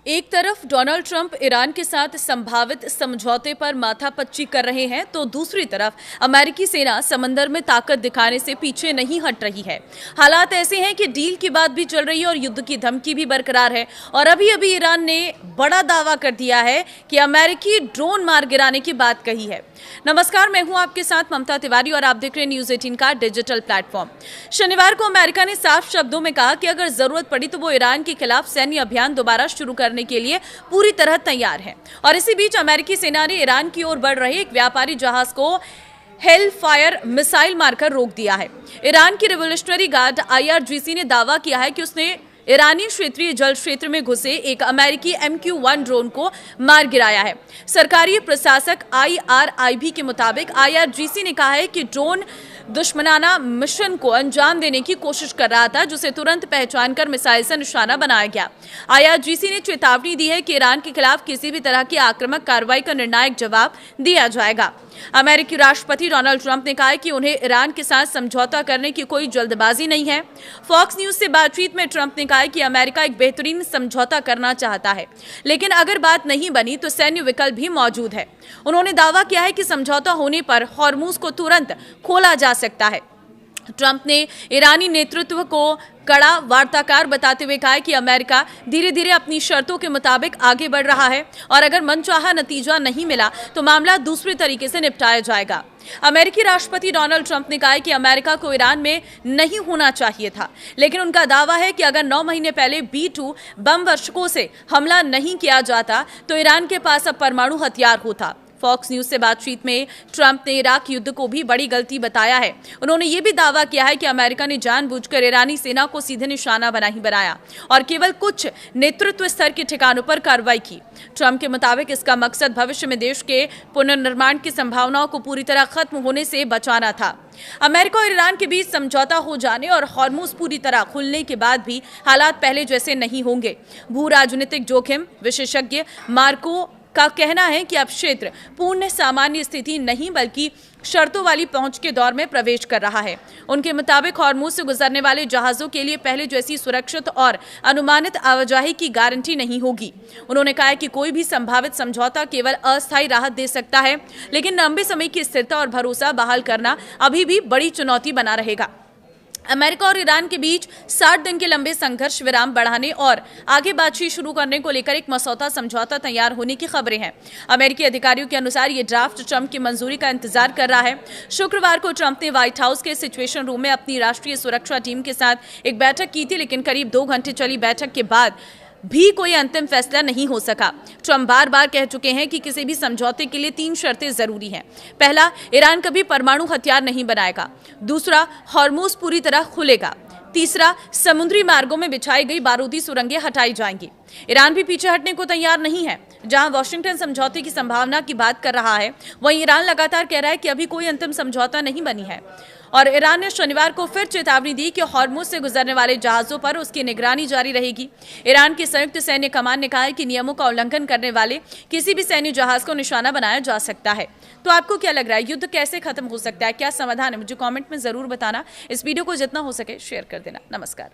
एक तरफ Donald Trump Iran के साथ संभावित समझौते पर माथापच्ची कर रहे हैं तो दूसरी तरफ अमेरिकी सेना समंदर में ताकत दिखाने से पीछे नहीं हट रही है। हालात ऐसे हैं कि डील की बात भी चल रही है और युद्ध की धमकी भी बरकरार है। और अभी अभी ईरान ने बड़ा दावा कर दिया है कि अमेरिकी ड्रोन मार गिराने की बात कही है। नमस्कार, मैं हूं आपके साथ ममता तिवारी और आप देख रहे हैं न्यूज़ 18 का डिजिटल प्लेटफॉर्म। शनिवार को अमेरिका ने साफ शब्दों में कहा कि अगर जरूरत पड़ी तो वो ईरान के खिलाफ सैन्य अभियान दोबारा शुरू करने के लिए पूरी तरह तैयार है। और इसी बीच अमेरिकी सेना ने ईरान की ओर बढ़ रहे एक व्यापारी जहाज को हेल फायर मिसाइल मारकर रोक दिया है। ईरान की रिवोल्यूशनरी गार्ड IRGC ने दावा किया है कि उसने ईरानी क्षेत्रीय जल क्षेत्र में घुसे एक अमेरिकी MQ-1 ड्रोन को मार गिराया है। सरकारी प्रशासक IRIB के मुताबिक IRGC ने कहा है कि ड्रोन दुश्मनाना मिशन को अंजाम देने की कोशिश कर रहा था, जिसे तुरंत पहचानकर मिसाइल से निशाना बनाया गया। IRGC ने चेतावनी दी है कि ईरान के खिलाफ किसी भी तरह की आक्रामक कार्रवाई का निर्णायक जवाब दिया जाएगा। अमेरिकी राष्ट्रपति डोनाल्ड ट्रंप ने कहा है कि उन्हें ईरान के साथ समझौता करने की कोई जल्दबाजी नहीं है। फॉक्स न्यूज से बातचीत में ट्रंप ने कहा है कि अमेरिका एक बेहतरीन समझौता करना चाहता है, लेकिन अगर बात नहीं बनी तो सैन्य विकल्प भी मौजूद है। उन्होंने दावा किया है कि समझौता होने पर हॉर्मुज को तुरंत खोला जा सकता है। ट्रंप ने ईरानी नेतृत्व को कड़ा वार्ताकार बताते हुए कहा कि अमेरिका धीरे धीरे अपनी शर्तों के मुताबिक आगे बढ़ रहा है और अगर मनचाहा नतीजा नहीं मिला तो मामला दूसरे तरीके से निपटाया जाएगा। अमेरिकी राष्ट्रपति डोनाल्ड ट्रंप ने कहा है कि अमेरिका को ईरान में नहीं होना चाहिए था, लेकिन उनका दावा है कि अगर 9 महीने पहले B-2 बम वर्षकों से हमला नहीं किया जाता तो ईरान के पास अब परमाणु हथियार होता। फॉक्स न्यूज से बातचीत में ट्रंप ने इराक युद्ध को भी बड़ी गलती बताया है। उन्होंने ये भी दावा किया है कि अमेरिका ने जानबूझकर ईरानी सेना को सीधे निशाना नहीं बनाया और केवल कुछ नेतृत्व स्तर के ठिकानों पर कार्रवाई की। ट्रंप के मुताबिक इसका मकसद भविष्य में देश के पुनर्निर्माण की संभावनाओं को पूरी तरह खत्म होने से बचाना था। अमेरिका और ईरान के बीच समझौता हो जाने और हॉर्मुज पूरी तरह खुलने के बाद भी हालात पहले जैसे नहीं होंगे। भू राजनीतिक जोखिम विशेषज्ञ मार्को का कहना है कि अब क्षेत्र पूर्ण सामान्य स्थिति नहीं बल्कि शर्तों वाली पहुंच के दौर में प्रवेश कर रहा है। उनके मुताबिक हॉर्मुज से गुजरने वाले जहाजों के लिए पहले जैसी सुरक्षित और अनुमानित आवाजाही की गारंटी नहीं होगी। उन्होंने कहा है कि कोई भी संभावित समझौता केवल अस्थायी राहत दे सकता है, लेकिन लंबे समय की स्थिरता और भरोसा बहाल करना अभी भी बड़ी चुनौती बना रहेगा। अमेरिका और ईरान के बीच 60 दिन के लंबे संघर्ष विराम बढ़ाने और आगे बातचीत शुरू करने को लेकर एक मसौदा समझौता तैयार होने की खबरें हैं। अमेरिकी अधिकारियों के अनुसार ये ड्राफ्ट ट्रंप की मंजूरी का इंतजार कर रहा है। शुक्रवार को ट्रंप ने व्हाइट हाउस के सिचुएशन रूम में अपनी राष्ट्रीय सुरक्षा टीम के साथ एक बैठक की थी, लेकिन करीब 2 घंटे चली बैठक के बाद भी कोई अंतिम फैसला नहीं हो सका। ट्रंप बार बार कह चुके हैं कि किसी भी समझौते के लिए 3 शर्तें जरूरी हैं। पहला, ईरान कभी परमाणु हथियार नहीं बनाएगा। दूसरा, हॉर्मुज पूरी तरह खुलेगा। तीसरा, समुद्री मार्गों में बिछाई गई बारूदी सुरंगें हटाई जाएंगी। ईरान भी पीछे हटने को तैयार नहीं है। जहां वॉशिंगटन समझौते की संभावना की बात कर रहा है, वहीं ईरान लगातार कह रहा है कि अभी कोई अंतिम समझौता नहीं बनी है। और ईरान ने शनिवार को फिर चेतावनी दी कि हॉर्मुज से गुजरने वाले जहाजों पर उसकी निगरानी जारी रहेगी। ईरान की संयुक्त सैन्य कमान ने कहा है कि नियमों का उल्लंघन करने वाले किसी भी सैन्य जहाज को निशाना बनाया जा सकता है। तो आपको क्या लग रहा है, युद्ध कैसे खत्म हो सकता है, क्या समाधान है? मुझे कमेंट में जरूर बताना। इस वीडियो को जितना हो सके शेयर कर देना। नमस्कार।